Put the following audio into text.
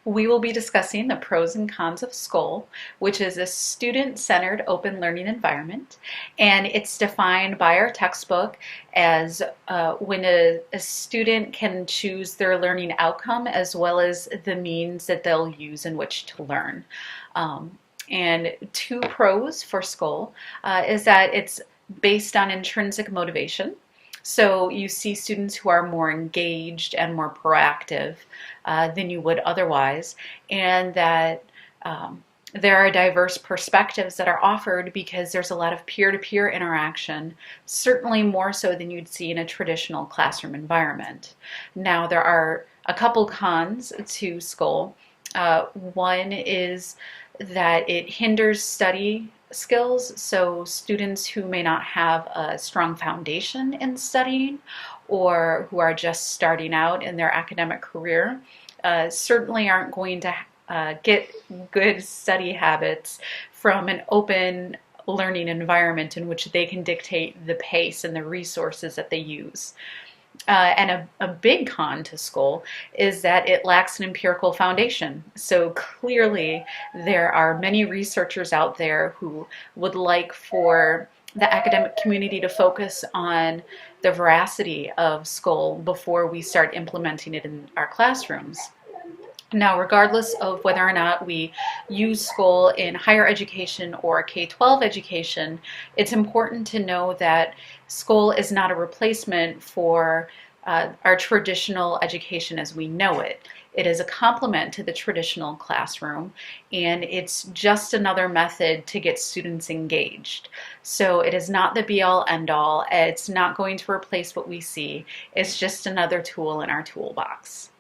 We will be discussing the pros and cons of Scole, which is a student-centered open learning environment, and it's defined by our textbook as when a student can choose their learning outcome as well as the means that they'll use in which to learn. And two pros for Scole is that it's based on intrinsic motivation. So you see students who are more engaged and more proactive than you would otherwise, and that there are diverse perspectives that are offered because there's a lot of peer-to-peer interaction, certainly more so than you'd see in a traditional classroom environment. Now, there are a couple cons to Scole. One is that it hinders study skills, so students who may not have a strong foundation in studying or who are just starting out in their academic career certainly aren't going to get good study habits from an open learning environment in which they can dictate the pace and the resources that they use. And a big con to Scole is that it lacks an empirical foundation. So clearly there are many researchers out there who would like for the academic community to focus on the veracity of Scole before we start implementing it in our classrooms. Now, regardless of whether or not we use Scole in higher education or K-12 education, it's important to know that Scole is not a replacement for our traditional education as we know it. It is a complement to the traditional classroom, and it's just another method to get students engaged. So it is not the be-all, end-all. It's not going to replace what we see. It's just another tool in our toolbox.